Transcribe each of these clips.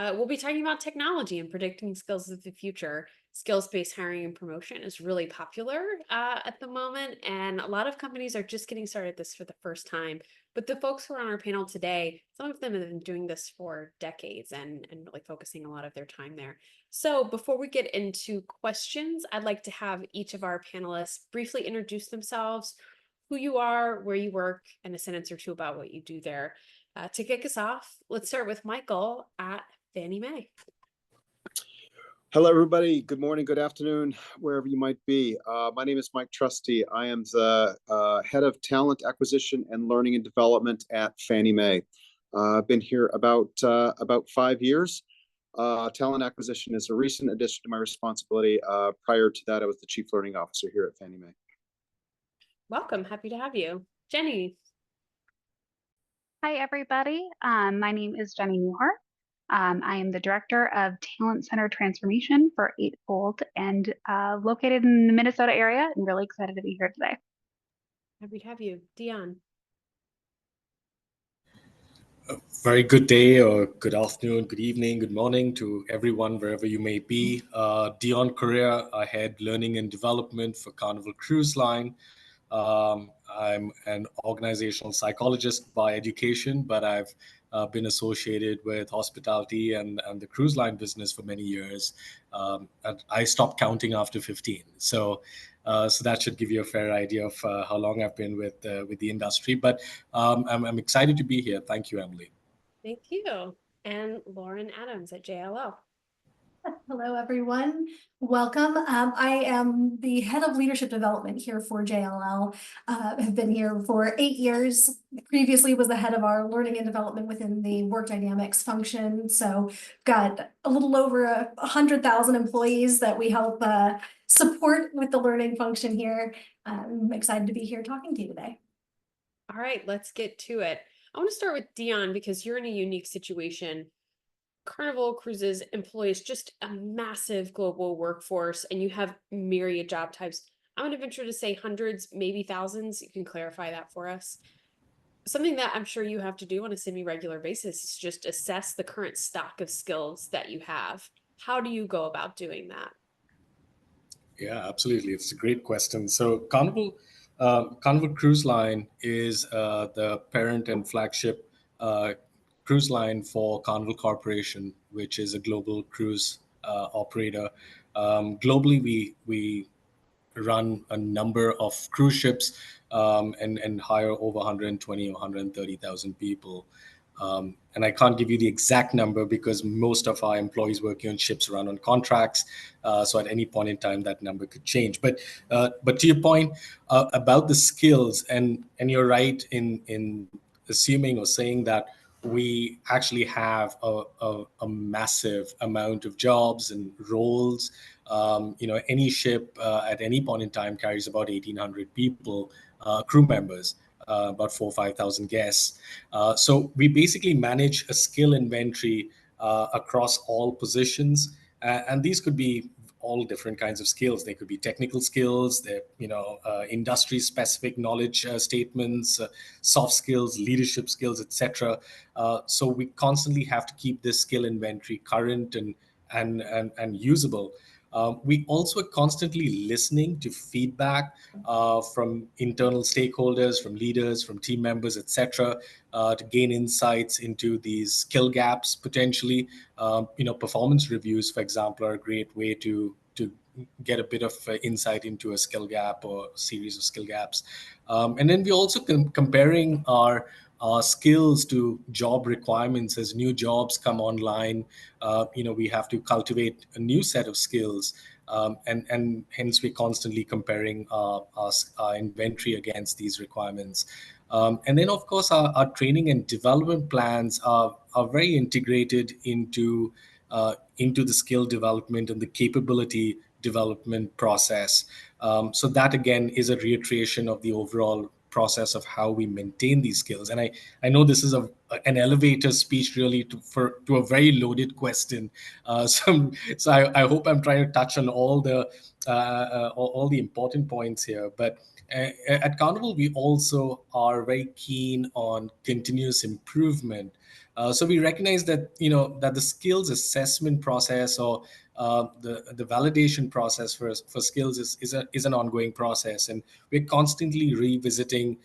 We'll be talking about technology and predicting skills of the future. Skills-based hiring and promotion is really popular at the moment, and a lot of companies are just getting started this for the first time. But the folks who are on our panel today, some of them have been doing this for decades and really focusing a lot of their time there. So before we get into questions, I'd like to have each of our panelists briefly introduce themselves, who you are, where you work, and a sentence or two about what you do there. To kick us off, let's start with Michael at Fannie Mae. Hello, everybody. Good morning, good afternoon, wherever you might be. My name is Mike Trusty. I am the head of talent acquisition and learning and development at Fannie Mae. I've been here about 5 years. Talent acquisition is a recent addition to my responsibility. Prior to that, I was the chief learning officer here at Fannie Mae. Welcome. Happy to have you. Jenny. Hi, everybody. My name is Jenny Newhart. I am the Director of Talent Center Transformation for Eightfold and located in the Minnesota area, and really excited to be here today. Happy to have you. Dion. A very good day or good afternoon, good evening, good morning to everyone, wherever you may be. Dion Correa, I head learning and development for Carnival Cruise Line. I'm an organizational psychologist by education, but I've been associated with hospitality and the cruise line business for many years. And I stopped counting after 15. So that should give you a fair idea of how long I've been with the industry. But I'm excited to be here. Thank you, Emily. Thank you. And Lauren Adams at JLL. Hello, everyone. Welcome. I am the head of leadership development here for JLL. Have been here for 8 years. Previously was the head of our learning and development within the work dynamics function. So got a little over 100,000 employees that we help support with the learning function here. I'm excited to be here talking to you today. All right, let's get to it. I want to start with Dion because you're in a unique situation. Carnival Cruises employs just a massive global workforce, and you have myriad job types. I'm going to venture to say hundreds, maybe thousands. You can clarify that for us. Something that I'm sure you have to do on a semi-regular basis is just assess the current stock of skills that you have. How do you go about doing that? Yeah, absolutely. It's a great question. So Carnival Cruise Line is the parent and flagship cruise line for Carnival Corporation, which is a global cruise operator. Globally, we run a number of cruise ships and hire over 120 or 130,000 people. And I can't give you the exact number because most of our employees working on ships run on contracts. So at any point in time, that number could change. But to your point about the skills, and you're right in assuming or saying that we actually have a massive amount of jobs and roles. Any ship at any point in time carries about 1,800 people, crew members, about 4,000 or 5,000 guests. So we basically manage a skill inventory across all positions, and these could be all different kinds of skills. They could be technical skills, industry-specific knowledge statements, soft skills, leadership skills, etc. So we constantly have to keep this skill inventory current and usable. We also are constantly listening to feedback from internal stakeholders, from leaders, from team members, etc., to gain insights into these skill gaps potentially. Performance reviews, for example, are a great way to get a bit of insight into a skill gap or a series of skill gaps. And then we're also comparing our skills to job requirements. As new jobs come online, we have to cultivate a new set of skills, and hence we're constantly comparing our inventory against these requirements. And then, of course, our training and development plans are very integrated into the skill development and the capability development process. So that, again, is a reiteration of the overall process of how we maintain these skills. And I know this is an elevator speech really to a very loaded question. So I hope I'm trying to touch on all the important points here. But at Carnival, we also are very keen on continuous improvement. So we recognize that, that the skills assessment process or the validation process for skills is an ongoing process, and we're constantly revisiting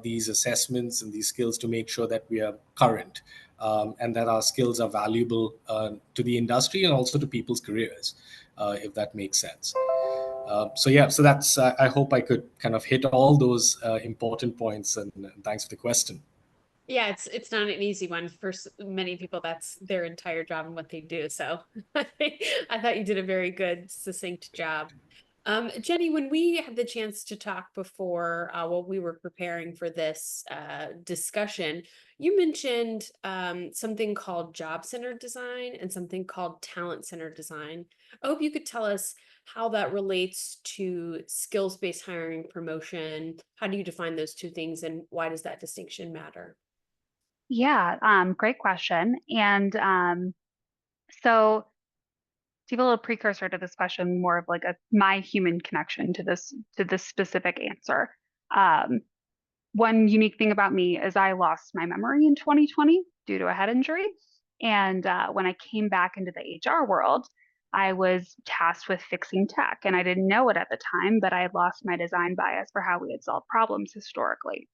these assessments and these skills to make sure that we are current, and that our skills are valuable to the industry and also to people's careers, if that makes sense. So that's I hope I could kind of hit all those important points, and thanks for the question. Yeah, it's not an easy one for many people. That's their entire job and what they do. So I thought you did a very good, succinct job. Jenny, when we had the chance to talk before, while we were preparing for this discussion, you mentioned something called job-centered design and something called talent-centered design. I hope you could tell us how that relates to skills-based hiring, promotion. How do you define those two things, and why does that distinction matter? Yeah, great question. And so to give a little precursor to this question, more of like my human connection to this specific answer. One unique thing about me is I lost my memory in 2020 due to a head injury. And when I came back into the HR world, I was tasked with fixing tech. And I didn't know it at the time, but I had lost my design bias for how we had solved problems historically.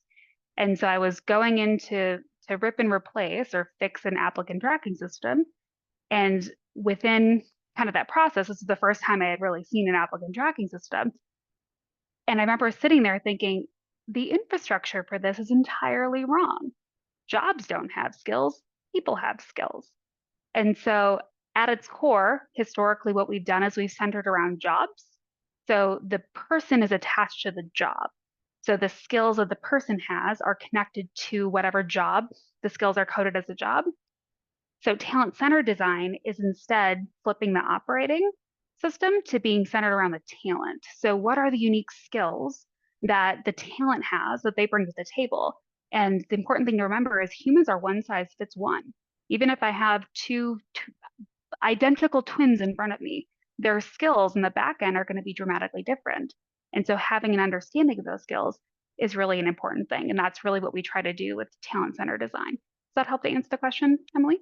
And so I was going into to rip and replace or fix an applicant tracking system. And within kind of that process, this is the first time I had really seen an applicant tracking system. And I remember sitting there thinking, the infrastructure for this is entirely wrong. Jobs don't have skills, people have skills. And so at its core, historically, what we've done is we've centered around jobs. So the person is attached to the job. So the skills that the person has are connected to whatever job the skills are coded as a job. So talent-centered design is instead flipping the operating system to being centered around the talent. So what are the unique skills that the talent has that they bring to the table? And the important thing to remember is humans are one size fits one. Even if I have two identical twins in front of me, their skills in the back end are going to be dramatically different. And so having an understanding of those skills is really an important thing. And that's really what we try to do with talent-centered design. Does that help to answer the question, Emily?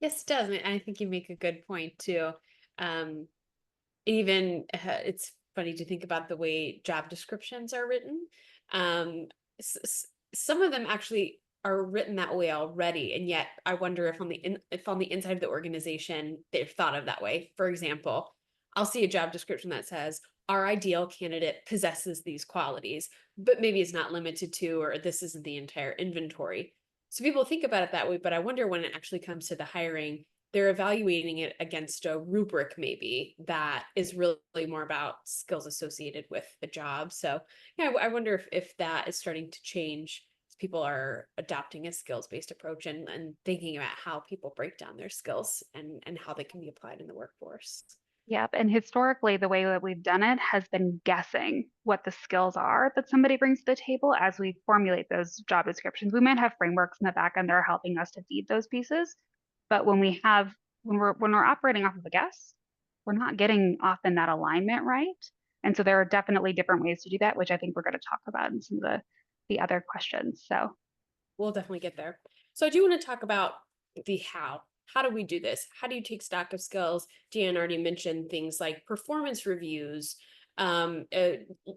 Yes, it does. And I think you make a good point too. Even it's funny to think about the way job descriptions are written. Some of them actually are written that way already, and yet I wonder if on the inside of the organization they're thought of that way. For example, I'll see a job description that says our ideal candidate possesses these qualities, but maybe it's not limited to, or this isn't the entire inventory. So people think about it that way, but I wonder when it actually comes to the hiring, they're evaluating it against a rubric maybe that is really more about skills associated with the job. So yeah, I wonder if that is starting to change as people are adopting a skills-based approach and thinking about how people break down their skills and how they can be applied in the workforce. Yep. And historically, the way that we've done it has been guessing what the skills are that somebody brings to the table as we formulate those job descriptions. We might have frameworks in the back end that are helping us to feed those pieces. But when we're operating off of a guess, we're not getting often that alignment right. And so there are definitely different ways to do that, which I think we're going to talk about in some of the other questions. So We'll definitely get there. So I do want to talk about the how. How do we do this? How do you take stock of skills? Deanne already mentioned things like performance reviews, different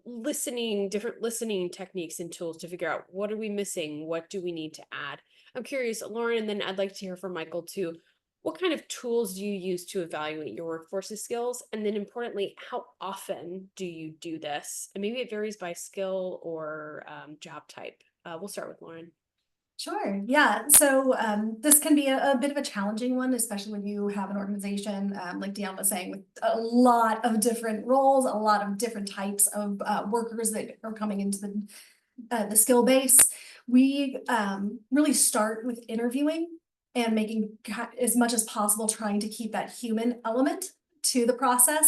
listening techniques and tools to figure out what are we missing? What do we need to add? I'm curious, Lauren, and then I'd like to hear from Michael too. What kind of tools do you use to evaluate your workforce's skills? And then importantly, how often do you do this? And maybe it varies by skill or job type. We'll start with Lauren. Sure. Yeah. So this can be a bit of a challenging one, especially when you have an organization, like Deanne was saying, with a lot of different roles, a lot of different types of workers that are coming into the skill base. We really start with interviewing and making as much as possible trying to keep that human element to the process.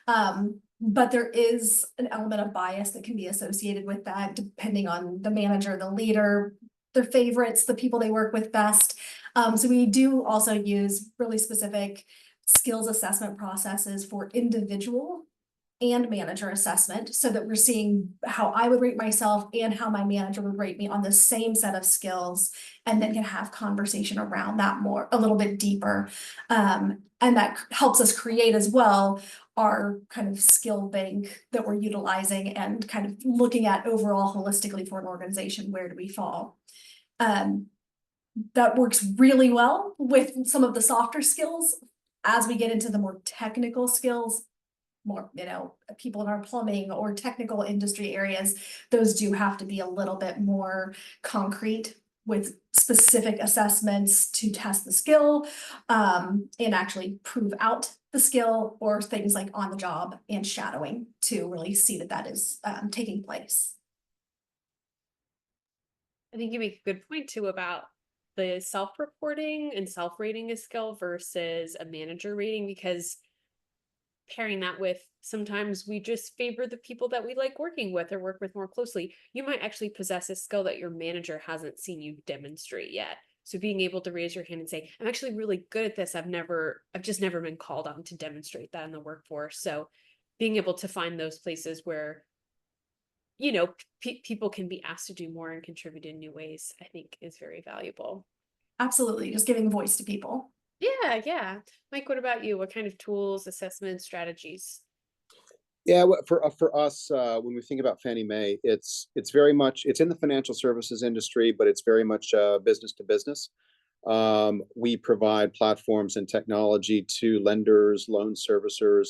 But there is an element of bias that can be associated with that, depending on the manager, the leader, their favorites, the people they work with best. So we do also use really specific skills assessment processes for individual and manager assessment so that we're seeing how I would rate myself and how my manager would rate me on the same set of skills, and then can have conversation around that more, a little bit deeper. And that helps us create as well our kind of skill bank that we're utilizing and kind of looking at overall holistically for an organization, where do we fall? That works really well with some of the softer skills. As we get into the more technical skills, more, people in our plumbing or technical industry areas, those do have to be a little bit more concrete with specific assessments to test the skill, and actually prove out the skill, or things like on the job and shadowing to really see that that is taking place. I think you make a good point too about the self-reporting and self-rating a skill versus a manager rating, because pairing that with, sometimes we just favor the people that we like working with or work with more closely. You might actually possess a skill that your manager hasn't seen you demonstrate yet. So being able to raise your hand and say, I'm actually really good at this. I've just never been called on to demonstrate that in the workforce. So being able to find those places where, people can be asked to do more and contribute in new ways, I think is very valuable. Absolutely, just giving voice to people. Yeah. Mike, what about you? What kind of tools, assessments, strategies? Yeah, for us, when we think about Fannie Mae, it's very much it's in the financial services industry, but it's very much business to business. We provide platforms and technology to lenders, loan servicers,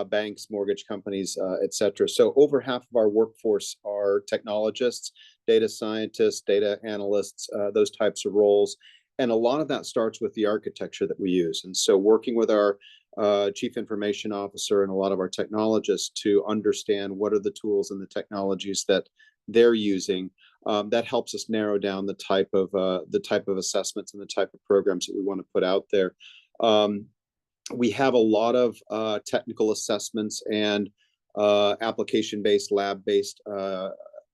banks, mortgage companies, et cetera. So over half of our workforce are technologists, data scientists, data analysts, those types of roles. And a lot of that starts with the architecture that we use. And so working with our chief information officer and a lot of our technologists to understand what are the tools and the technologies that they're using, that helps us narrow down the type of assessments and the type of programs that we want to put out there. We have a lot of technical assessments and application-based, lab-based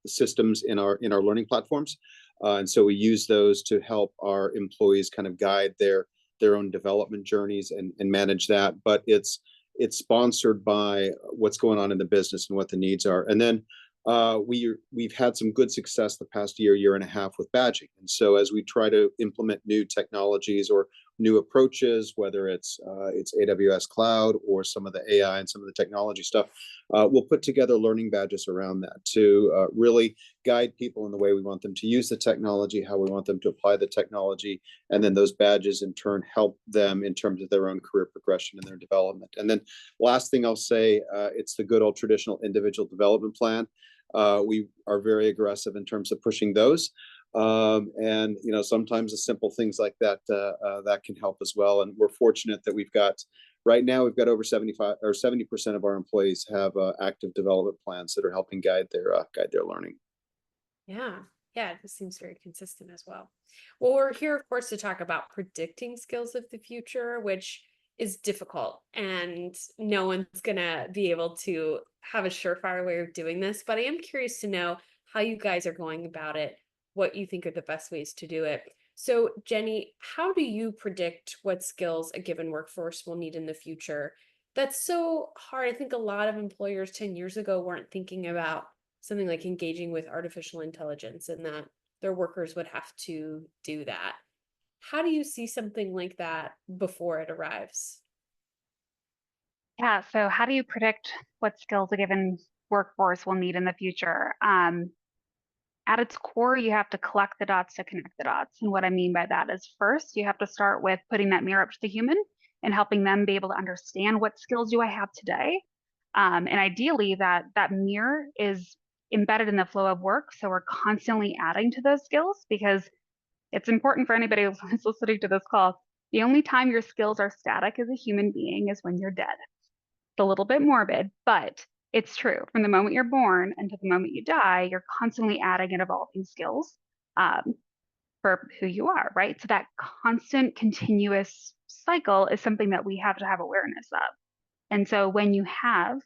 systems in our learning platforms, and so we use those to help our employees kind of guide their own development journeys and manage that. But it's sponsored by what's going on in the business and what the needs are. And then we've had some good success the past year and a half with badging. And so as we try to implement new technologies or new approaches, whether it's AWS cloud or some of the AI and some of the technology stuff, we'll put together learning badges around that to really guide people in the way we want them to use the technology, how we want them to apply the technology, and then those badges in turn help them in terms of their own career progression and their development. And then last thing I'll say, it's the good old traditional individual development plan. We are very aggressive in terms of pushing those. And sometimes the simple things like that that can help as well. And we're fortunate that right now we've got over 75 or 70% of our employees have active development plans that are helping guide their learning. Yeah, this seems very consistent as well. Well, we're here, of course, to talk about predicting skills of the future, which is difficult, and no one's gonna be able to have a surefire way of doing this. But I am curious to know how you guys are going about it, what you think are the best ways to do it. So, Jenny, how do you predict what skills a given workforce will need in the future? That's so hard. I think a lot of employers 10 years ago weren't thinking about something like engaging with artificial intelligence and that their workers would have to do that. How do you see something like that before it arrives? Yeah, so how do you predict what skills a given workforce will need in the future? At its core, you have to collect the dots to connect the dots. And what I mean by that is, first, you have to start with putting that mirror up to the human and helping them be able to understand what skills do I have today. And ideally, that mirror is embedded in the flow of work. So we're constantly adding to those skills, because it's important for anybody who's listening to this call. The only time your skills are static as a human being is when you're dead. It's a little bit morbid, but it's true. From the moment you're born until the moment you die, you're constantly adding and evolving skills for who you are, right? So that constant, continuous cycle is something that we have to have awareness of. And so when you have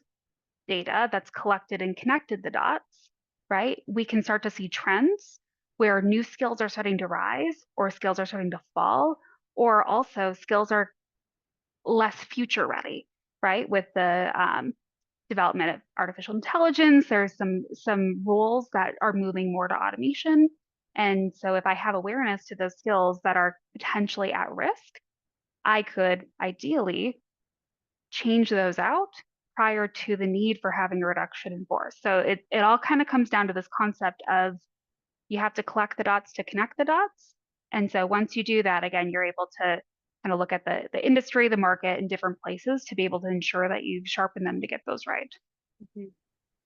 data that's collected and connected the dots, right, we can start to see trends where new skills are starting to rise or skills are starting to fall, or also skills are less future ready, right? With the development of artificial intelligence. There's some roles that are moving more to automation. And so if I have awareness to those skills that are potentially at risk, I could ideally change those out prior to the need for having a reduction in force. So it all kind of comes down to this concept of you have to collect the dots to connect the dots. And so once you do that, again, you're able to kind of look at the industry, the market in different places to be able to ensure that you sharpen them to get those right. Mhm.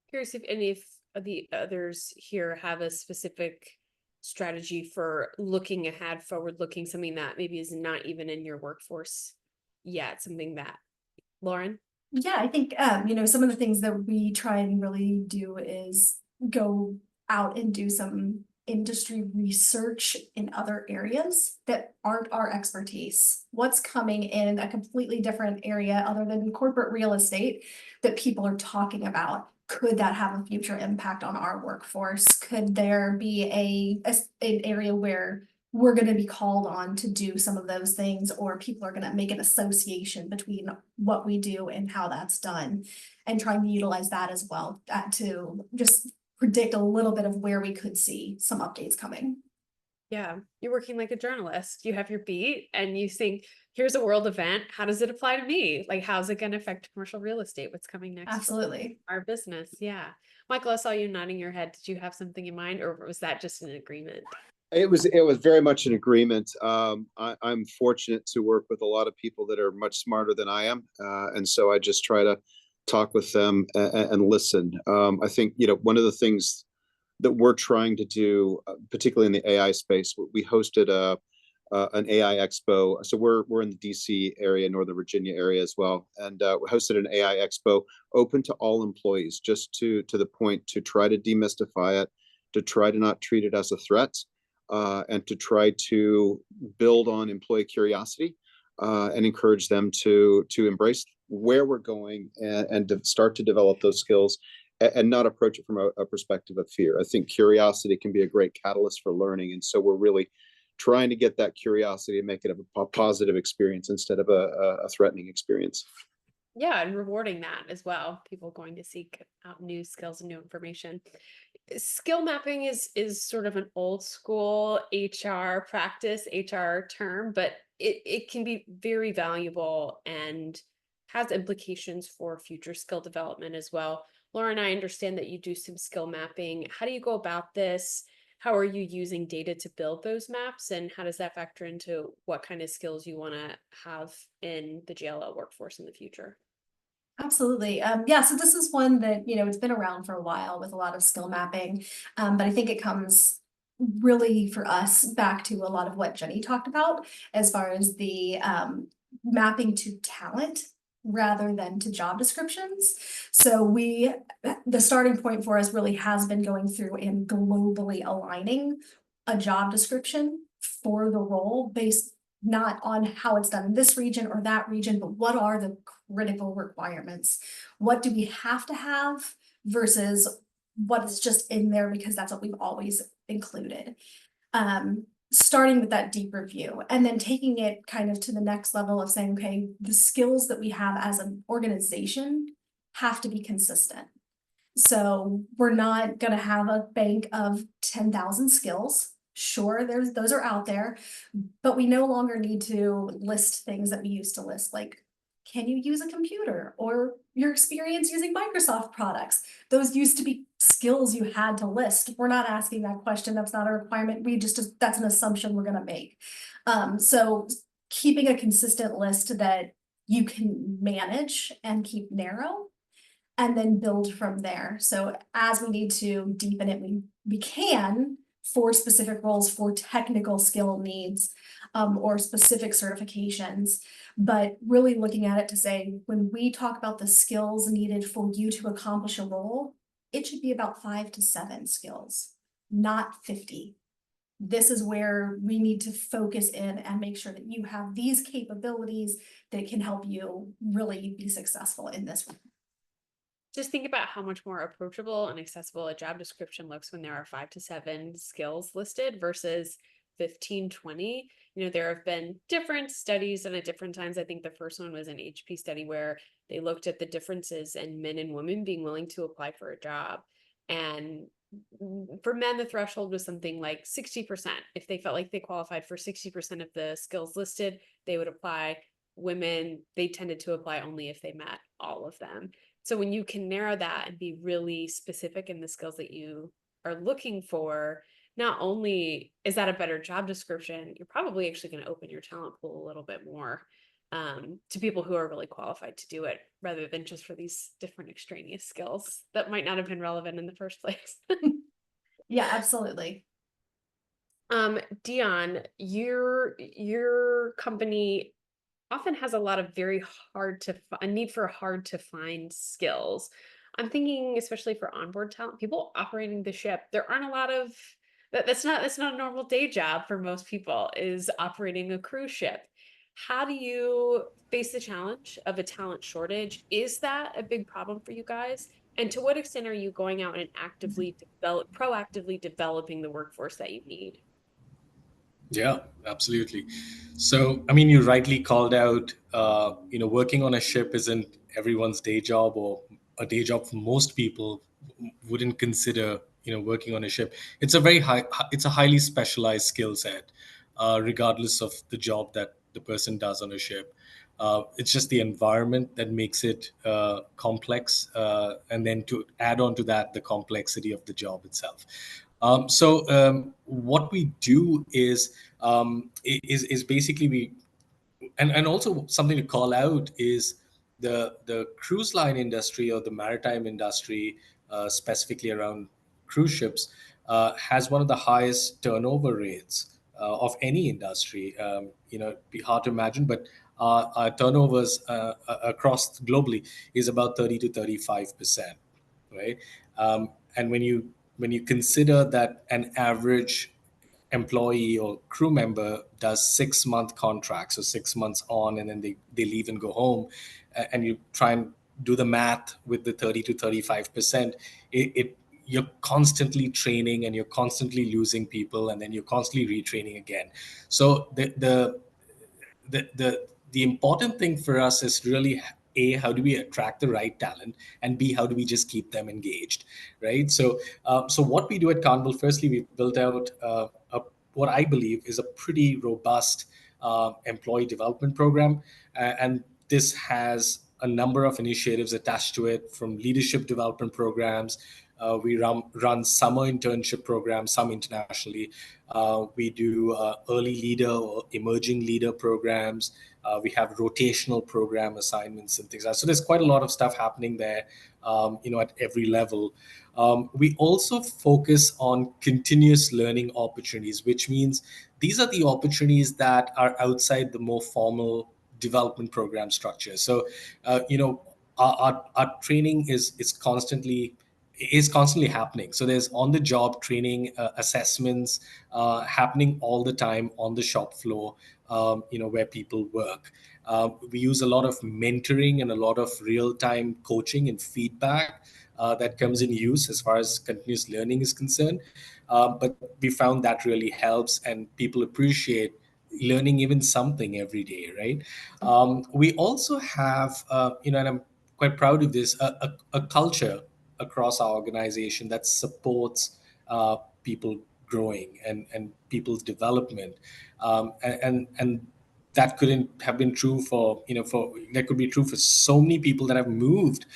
Curious if any of the others here have a specific strategy for looking ahead, forward looking, something that maybe is not even in your workforce yet, something that, Lauren? Yeah, I think, some of the things that we try and really do is go out and do some industry research in other areas that aren't our expertise. What's coming in a completely different area other than corporate real estate that people are talking about? Could that have a future impact on our workforce? Could there be an area where we're gonna be called on to do some of those things, or people are gonna make an association between what we do and how that's done, and trying to utilize that as well, to just predict a little bit of where we could see some updates coming. Yeah, you're working like a journalist. You have your beat and you think, here's a world event. How does it apply to me? Like, how's it going to affect commercial real estate? What's coming next? for Absolutely. Our business. Yeah. Michael, I saw you nodding your head. Did you have something in mind, or was that just an agreement? It was very much an agreement. I'm fortunate to work with a lot of people that are much smarter than I am, and so I just try to talk with them and listen. I think one of the things that we're trying to do, particularly in the AI space, we hosted an AI expo. So we're in the DC area, Northern Virginia area as well, and we hosted an AI expo open to all employees, just to the point to try to demystify it, to try to not treat it as a threat, and to try to build on employee curiosity, and encourage them to embrace where we're going, and to start to develop those skills, and not approach it from a perspective of fear. I think curiosity can be a great catalyst for learning, and so we're really trying to get that curiosity and make it a positive experience instead of a threatening experience. Yeah, and rewarding that as well. People going to seek out new skills and new information. Skill mapping is sort of an old school HR practice, HR term, but it can be very valuable and has implications for future skill development as well. Lauren, I understand that you do some skill mapping. How do you go about this? How are you using data to build those maps? And how does that factor into what kind of skills you want to have in the JLL workforce in the future? Absolutely. Yeah, so this is one that, it's been around for a while with a lot of skill mapping. But I think it comes really for us back to a lot of what Jenny talked about as far as the mapping to talent rather than to job descriptions. So the starting point for us really has been going through and globally aligning a job description for the role based not on how it's done in this region or that region, but what are the critical requirements? What do we have to have versus what is just in there because that's what we've always included. Starting with that deep review and then taking it kind of to the next level of saying, okay, the skills that we have as an organization have to be consistent. So we're not going to have a bank of 10,000 skills. Sure, those are out there, but we no longer need to list things that we used to list, like, can you use a computer or your experience using Microsoft products? Those used to be skills you had to list. We're not asking that question. That's not a requirement. That's an assumption we're going to make. So keeping a consistent list that you can manage and keep narrow, and then build from there. So as we need to deepen it, we can for specific roles, for technical skill needs, or specific certifications, but really looking at it to say, when we talk about the skills needed for you to accomplish a role, it should be about 5 to 7 skills, not 50. This is where we need to focus in and make sure that you have these capabilities that can help you really be successful in this role. Just think about how much more approachable and accessible a job description looks when there are 5 to 7 skills listed versus 15, 20. There have been different studies and at different times. I think the first one was an HP study where they looked at the differences in men and women being willing to apply for a job. And for men, the threshold was something like 60%. If they felt like they qualified for 60% of the skills listed, they would apply. Women, they tended to apply only if they met all of them. So when you can narrow that and be really specific in the skills that you are looking for, not only is that a better job description, you're probably actually going to open your talent pool a little bit more to people who are really qualified to do it, rather than just for these different extraneous skills that might not have been relevant in the first place. Yeah, absolutely. Dion, your company often has a lot of very a need for hard to find skills. I'm thinking especially for onboard talent, people operating the ship, there aren't a lot of that's not a normal day job for most people, is operating a cruise ship. How do you face the challenge of a talent shortage? Is that a big problem for you guys? And to what extent are you going out and proactively developing the workforce that you need? Yeah, absolutely. So, I mean, you rightly called out, working on a ship isn't everyone's day job, or a day job for most people wouldn't consider, working on a ship. It's it's a highly specialized skill set, regardless of the job that the person does on a ship. It's just the environment that makes it complex, and then to add on to that, the complexity of the job itself. What we do is basically and also something to call out is the cruise line industry, or the maritime industry, specifically around cruise ships, has one of the highest turnover rates of any industry. It'd be hard to imagine, but our turnovers across globally is about 30 to 35%, right? And when you consider that an average employee or crew member does 6-month contracts, so 6 months on, and then they leave and go home, and you try and do the math with the 30 to 35%, you're constantly training and you're constantly losing people, and then you're constantly retraining again. So the important thing for us is really, A, how do we attract the right talent, and B, how do we just keep them engaged, right? So what we do at Carnival, firstly, we've built out what I believe is a pretty robust employee development program, and this has a number of initiatives attached to it, from leadership development programs. We run summer internship programs, some internationally. We do early leader or emerging leader programs. We have rotational program assignments and things like that. So there's quite a lot of stuff happening there, at every level. We also focus on continuous learning opportunities, which means these are the opportunities that are outside the more formal development program structure. So, our training is constantly happening. So there's on-the-job training, assessments happening all the time on the shop floor, where people work. We use a lot of mentoring and a lot of real-time coaching and feedback that comes in use as far as continuous learning is concerned. But we found that really helps, and people appreciate learning even something every day, right? We also have, and I'm quite proud of this, a culture across our organization that supports people growing and people's development, and that couldn't have been true that could be true for so many people that have moved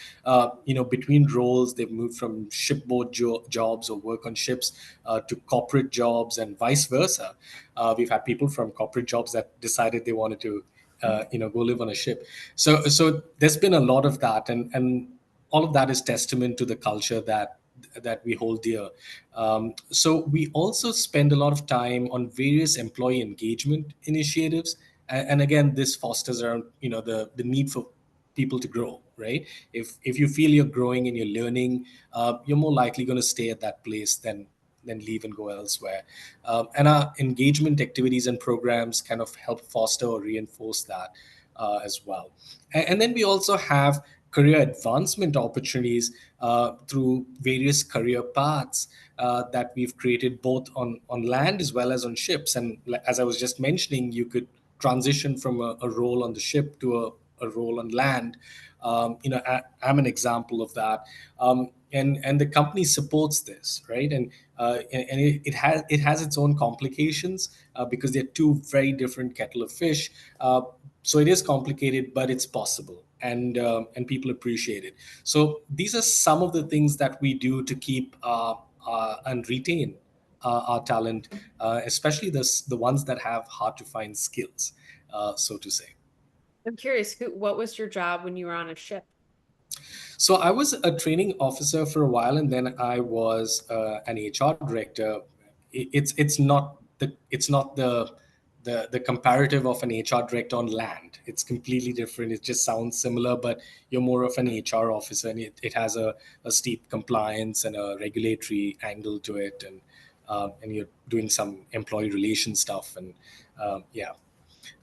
between roles. They've moved from shipboard jobs or work on ships to corporate jobs, and vice versa. We've had people from corporate jobs that decided they wanted to go live on a ship. So there's been a lot of that, and all of that is testament to the culture that we hold dear. So we also spend a lot of time on various employee engagement initiatives, and again, this fosters around the need for people to grow, right? If you feel you're growing and you're learning, you're more likely going to stay at that place than leave and go elsewhere. And our engagement activities and programs kind of help foster or reinforce that as well. And then we also have career advancement opportunities through various career paths that we've created both on land as well as on ships. And as I was just mentioning, you could transition from a role on the ship to a role on land. I'm an example of that. And the company supports this, right? And it has its own complications because they're two very different kettle of fish. So it is complicated, but it's possible, and people appreciate it. So these are some of the things that we do to keep and retain our talent, especially the ones that have hard to find skills, so to say. I'm curious, what was your job when you were on a ship? So I was a training officer for a while, and then I was an HR director. It's not the comparative of an HR director on land. It's completely different. It just sounds similar, but you're more of an HR officer, and it has a steep compliance and a regulatory angle to it, and you're doing some employee relation stuff, and yeah,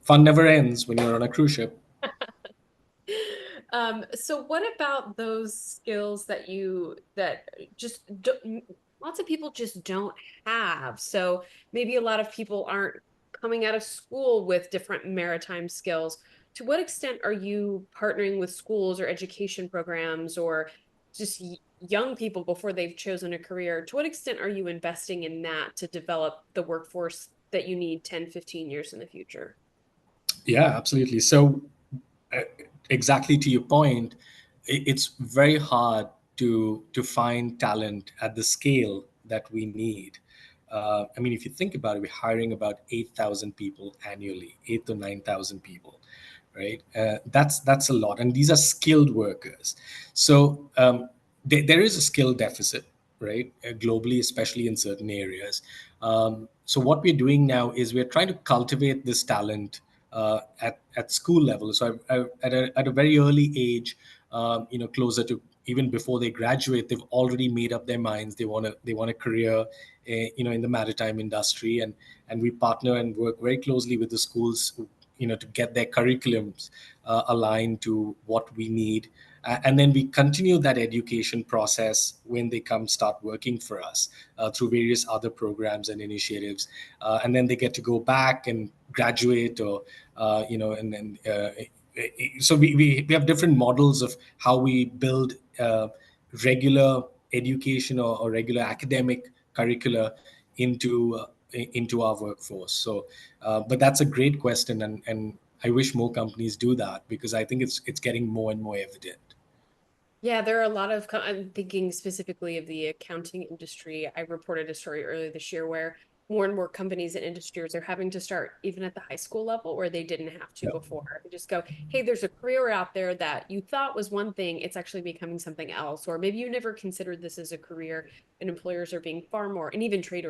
fun never ends when you're on a cruise ship. So what about those skills that lots of people just don't have? So maybe a lot of people aren't coming out of school with different maritime skills. To what extent are you partnering with schools or education programs or just young people before they've chosen a career? To what extent are you investing in that to develop the workforce that you need 10, 15 years in the future? Yeah, absolutely. So exactly to your point, it's very hard to find talent at the scale that we need. I mean, if you think about it, we're hiring about 8,000 people annually, 8 to 9,000 people, right? That's a lot, and these are skilled workers. So there is a skill deficit, right, globally, especially in certain areas. So what we're doing now is we're trying to cultivate this talent at school level. So at a very early age, closer to even before they graduate, they've already made up their minds. They want a career, in the maritime industry, and we partner and work very closely with the schools, to get their curriculums aligned to what we need. And then we continue that education process when they come start working for us through various other programs and initiatives. And then they get to go back and graduate, or and then so we have different models of how we build regular education or regular academic curricula into our workforce. So but that's a great question, and I wish more companies do that, because I think it's getting more and more evident. Yeah, there are a lot of, I'm thinking specifically of the accounting industry. I reported a story earlier this year where more and more companies and industries are having to start even at the high school level where they didn't have to before. They just go, hey, there's a career out there that you thought was one thing, it's actually becoming something else. Or maybe you never considered this as a career, and employers are being far more, and even trade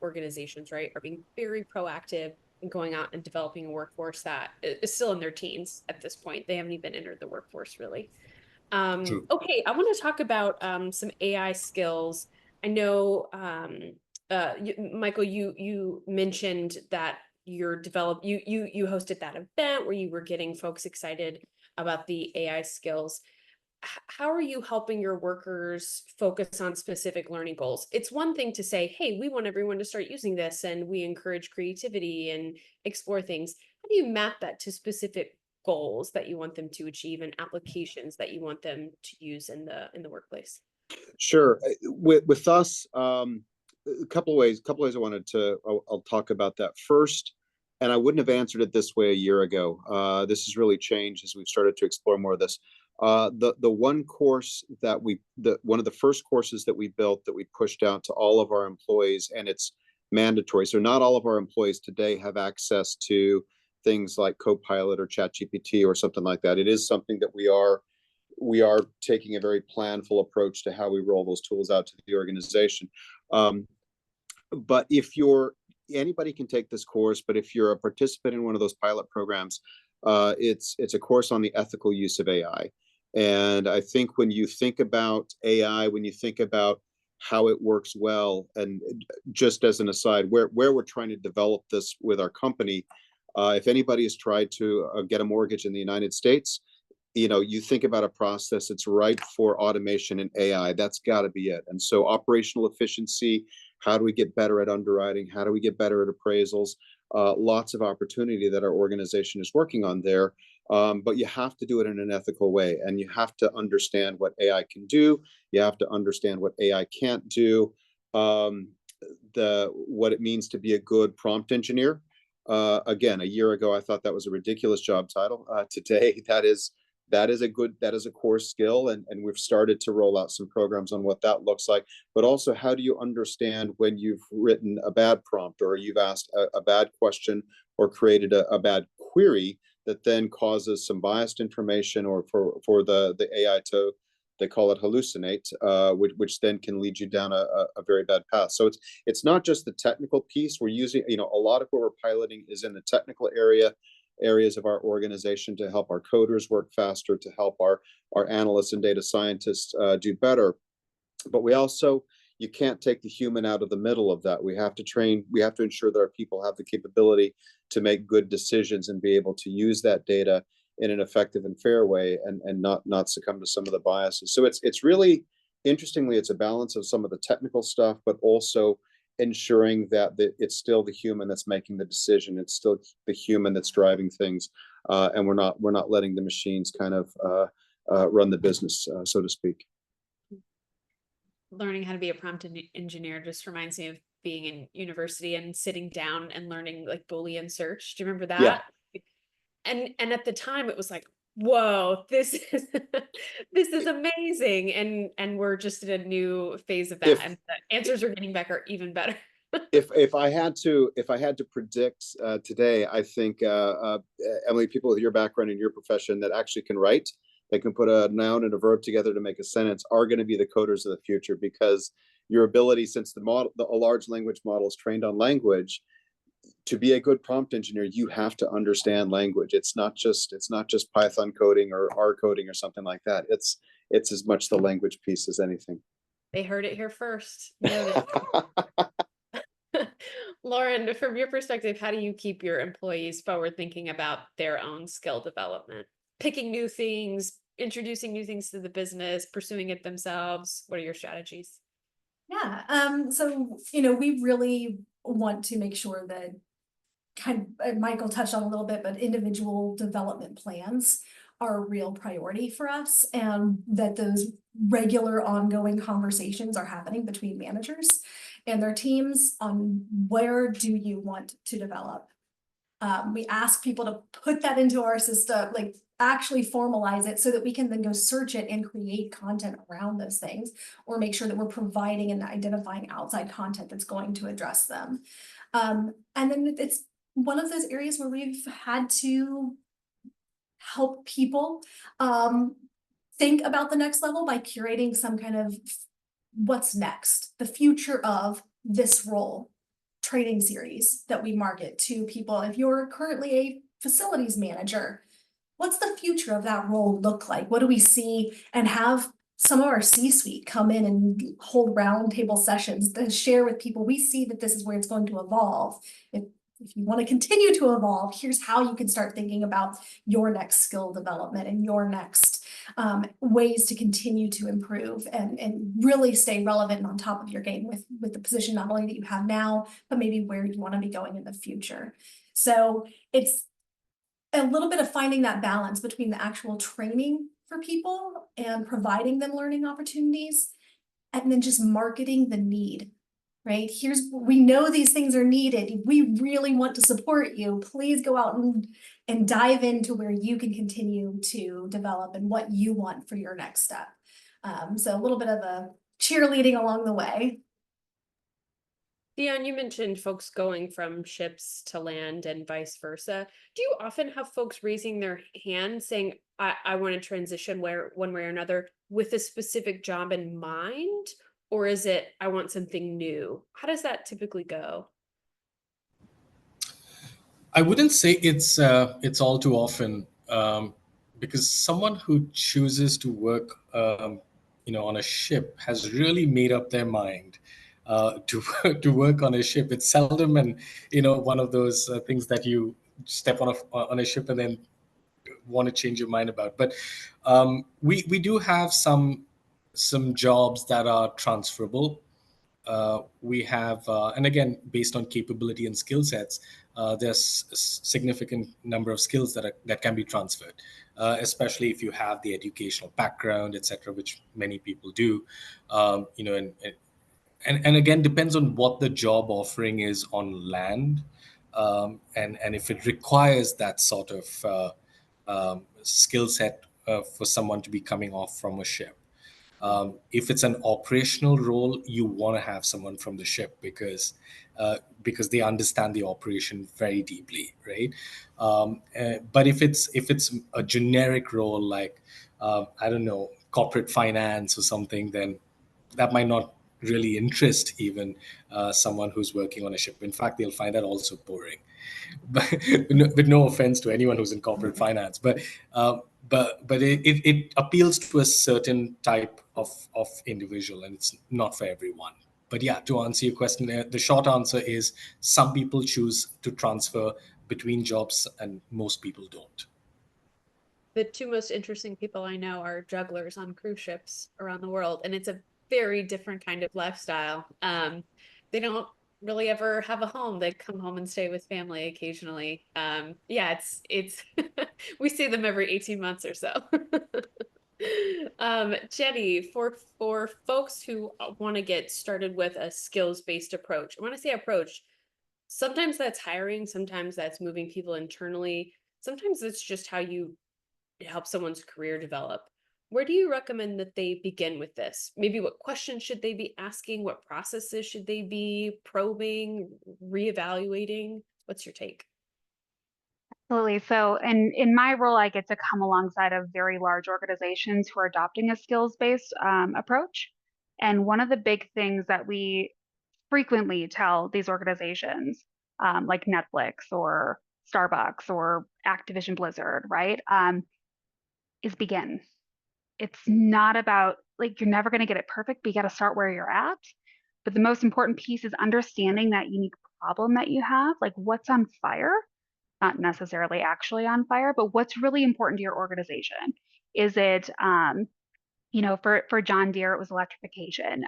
organizations, right, are being very proactive in going out and developing a workforce that is still in their teens at this point. They haven't even entered the workforce really. True. Okay, I want to talk about some AI skills. I know, Michael, you mentioned that you hosted that event where you were getting folks excited about the AI skills. How are you helping your workers focus on specific learning goals? It's one thing to say, hey, we want everyone to start using this and we encourage creativity and explore things. How do you map that to specific goals that you want them to achieve and applications that you want them to use in the workplace? Sure. With us, a couple of ways. I'll talk about that first. And I wouldn't have answered it this way a year ago. This has really changed as we've started to explore more of this. The one course one of the first courses that we built that we pushed out to all of our employees, and it's mandatory. So not all of our employees today have access to things like Copilot or ChatGPT or something like that. It is something that we are taking a very planful approach to how we roll those tools out to the organization. But anybody can take this course, but if you're a participant in one of those pilot programs, it's a course on the ethical use of AI. And I think when you think about AI, when you think about how it works well, and just as an aside, where we're trying to develop this with our company, if anybody has tried to get a mortgage in the United States, you think about a process, it's right for automation and AI. That's got to be it. And so operational efficiency, how do we get better at underwriting? How do we get better at appraisals? Lots of opportunity that our organization is working on there. But you have to do it in an ethical way, and you have to understand what AI can do. You have to understand what AI can't do. What it means to be a good prompt engineer. Again, a year ago, I thought that was a ridiculous job title. Today, that is a core skill, and we've started to roll out some programs on what that looks like. But also, how do you understand when you've written a bad prompt, or you've asked a bad question, or created a bad query that then causes some biased information, or for the AI to, they call it hallucinate, which then can lead you down a very bad path. So it's not just the technical piece. We're using, a lot of what we're piloting is in the technical areas of our organization to help our coders work faster, to help our analysts and data scientists do better. But you can't take the human out of the middle of that. We have to ensure that our people have the capability to make good decisions and be able to use that data in an effective and fair way, and not succumb to some of the biases. So it's really, interestingly, it's a balance of some of the technical stuff, but also ensuring that it's still the human that's making the decision. It's still the human that's driving things, and we're not letting the machines kind of run the business, so to speak. Learning how to be a prompt engineer just reminds me of being in university and sitting down and learning like Boolean search. Do you remember that? Yeah. And at the time it was like, whoa, this is this is amazing. And we're just in a new phase of that. And the answers we're getting back are even better. If I had to predict today, I think Emily, people with your background and your profession that actually can write, they can put a noun and a verb together to make a sentence, are going to be the coders of the future, because your ability, since a large language model is trained on language, to be a good prompt engineer, you have to understand language. It's not just Python coding or R coding or something like that. It's as much the language piece as anything. They heard it here first. Lauren, from your perspective, how do you keep your employees forward thinking about their own skill development? Picking new things, introducing new things to the business, pursuing it themselves. What are your strategies? Yeah, so, we really want to make sure that Michael touched on a little bit, but individual development plans are a real priority for us, and that those regular ongoing conversations are happening between managers and their teams on where do you want to develop. We ask people to put that into our system, like actually formalize it so that we can then go search it and create content around those things, or make sure that we're providing and identifying outside content that's going to address them. And then it's one of those areas where we've had to help people think about the next level by curating some kind of what's next, the future of this role training series that we market to people. If you're currently a facilities manager, what's the future of that role look like? What do we see? And have some of our C-suite come in and hold roundtable sessions to share with people. We see that this is where it's going to evolve. If you want to continue to evolve, here's how you can start thinking about your next skill development and your next ways to continue to improve and really stay relevant and on top of your game with the position not only that you have now, but maybe where you want to be going in the future. So it's a little bit of finding that balance between the actual training for people and providing them learning opportunities, and then just marketing the need. Right? We know these things are needed. We really want to support you. Please go out and dive into where you can continue to develop and what you want for your next step. So a little bit of a cheerleading along the way. Dion, you mentioned folks going from ships to land and vice versa. Do you often have folks raising their hand saying, I want to transition one way or another with a specific job in mind? Or is it, I want something new? How does that typically go? I wouldn't say it's all too often, because someone who chooses to work, on a ship has really made up their mind to work on a ship. It's seldom, and one of those things that you step on a ship and then want to change your mind about. But we do have some jobs that are transferable. We have, and again, based on capability and skill sets, there's a significant number of skills that can be transferred, especially if you have the educational background, etc., which many people do. And again, depends on what the job offering is on land, and if it requires that sort of skill set for someone to be coming off from a ship. If it's an operational role, you want to have someone from the ship because they understand the operation very deeply, right? But if it's a generic role like I don't know, corporate finance or something, then that might not really interest even someone who's working on a ship. In fact, they'll find that also boring. But with no offense to anyone who's in corporate finance, but it appeals to a certain type of individual, and it's not for everyone. But yeah, to answer your question, the short answer is some people choose to transfer between jobs and most people don't. The two most interesting people I know are jugglers on cruise ships around the world, and it's a very different kind of lifestyle. They don't really ever have a home. They come home and stay with family occasionally. Yeah, it's we see them every 18 months or so. Jenny, for folks who want to get started with a skills-based approach, I want to say approach, sometimes that's hiring, sometimes that's moving people internally, sometimes it's just how you help someone's career develop. Where do you recommend that they begin with this? Maybe what questions should they be asking? What processes should they be probing, reevaluating? What's your take? Absolutely. So, in my role, I get to come alongside of very large organizations who are adopting a skills-based approach. And one of the big things that we frequently tell these organizations, like Netflix or Starbucks or Activision Blizzard, right, is begin. It's not about, like, you're never going to get it perfect, but you got to start where you're at. But the most important piece is understanding that unique problem that you have, like what's on fire, not necessarily actually on fire, but what's really important to your organization. Is it, for John Deere, it was electrification.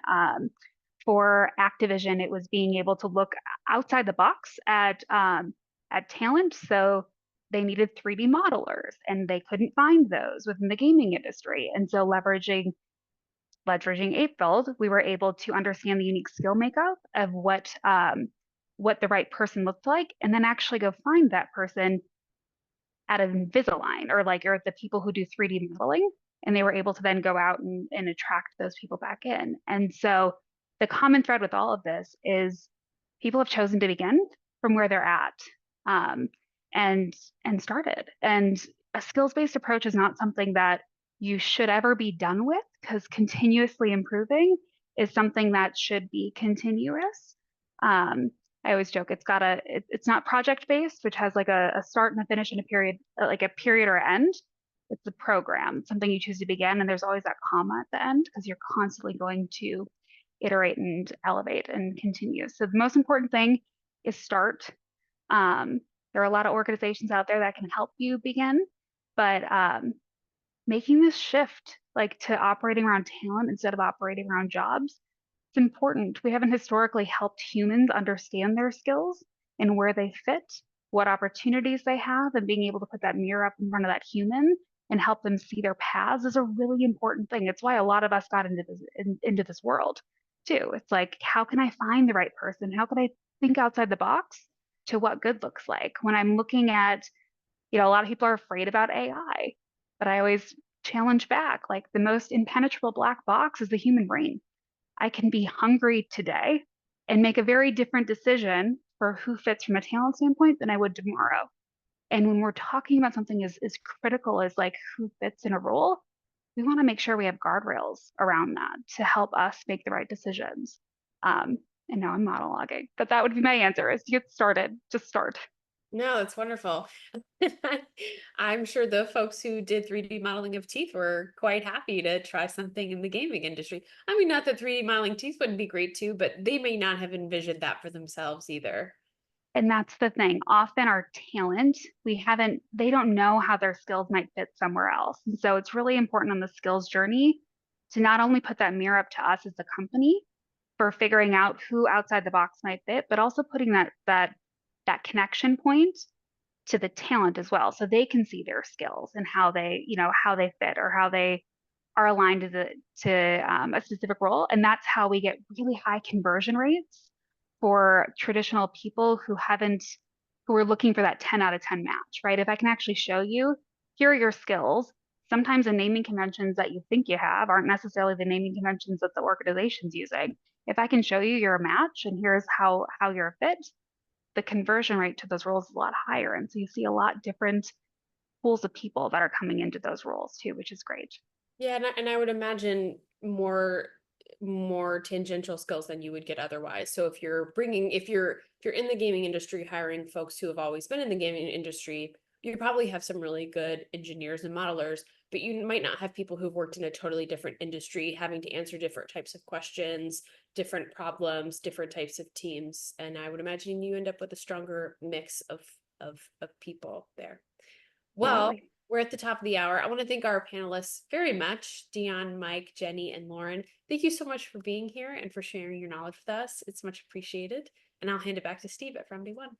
For Activision, it was being able to look outside the box at talent. So they needed 3D modelers, and they couldn't find those within the gaming industry. And so leveraging Eightfold, we were able to understand the unique skill makeup of what the right person looked like, and then actually go find that person at Invisalign or the people who do 3D modeling, and they were able to then go out and attract those people back in. And so the common thread with all of this is people have chosen to begin from where they're at, and started. And a skills-based approach is not something that you should ever be done with, because continuously improving is something that should be continuous. I always joke it's not project based, which has like a start and a finish and a period, like a period or end. It's a program, something you choose to begin, and there's always that comma at the end because you're constantly going to iterate and elevate and continue. So the most important thing is start. There are a lot of organizations out there that can help you begin, but making this shift, like, to operating around talent instead of operating around jobs, it's important. We haven't historically helped humans understand their skills and where they fit, what opportunities they have, and being able to put that mirror up in front of that human and help them see their paths is a really important thing. It's why a lot of us got into this world too. It's like, how can I find the right person? How can I think outside the box to what good looks like? When I'm looking at, a lot of people are afraid about AI, but I always challenge back, like, the most impenetrable black box is the human brain. I can be hungry today and make a very different decision for who fits from a talent standpoint than I would tomorrow. And when we're talking about something as critical as like who fits in a role, we want to make sure we have guardrails around that to help us make the right decisions. And now I'm monologuing, but that would be my answer: is to get started, just start. No, that's wonderful. I'm sure the folks who did 3D modeling of teeth were quite happy to try something in the gaming industry. I mean, not that 3D modeling teeth wouldn't be great too, but they may not have envisioned that for themselves either. And that's the thing. Often our talent, they don't know how their skills might fit somewhere else. And so it's really important on the skills journey to not only put that mirror up to us as a company for figuring out who outside the box might fit, but also putting that connection point to the talent as well. So they can see their skills and how how they fit or how they are aligned to a specific role. And that's how we get really high conversion rates for traditional people who are looking for that 10 out of 10 match, right? If I can actually show you, here are your skills. Sometimes the naming conventions that you think you have aren't necessarily the naming conventions that the organization's using. If I can show you you're a match and here's how you're a fit, the conversion rate to those roles is a lot higher. And so you see a lot different pools of people that are coming into those roles too, which is great. Yeah, and I would imagine more tangential skills than you would get otherwise. So if you're in the gaming industry hiring folks who have always been in the gaming industry, you probably have some really good engineers and modelers, but you might not have people who've worked in a totally different industry, having to answer different types of questions, different problems, different types of teams. And I would imagine you end up with a stronger mix of people there. Well, Absolutely. we're at the top of the hour. I want to thank our panelists very much, Dion, Mike, Jenny, and Lauren. Thank you so much for being here and for sharing your knowledge with us. It's much appreciated. And I'll hand it back to Steve at From Day One.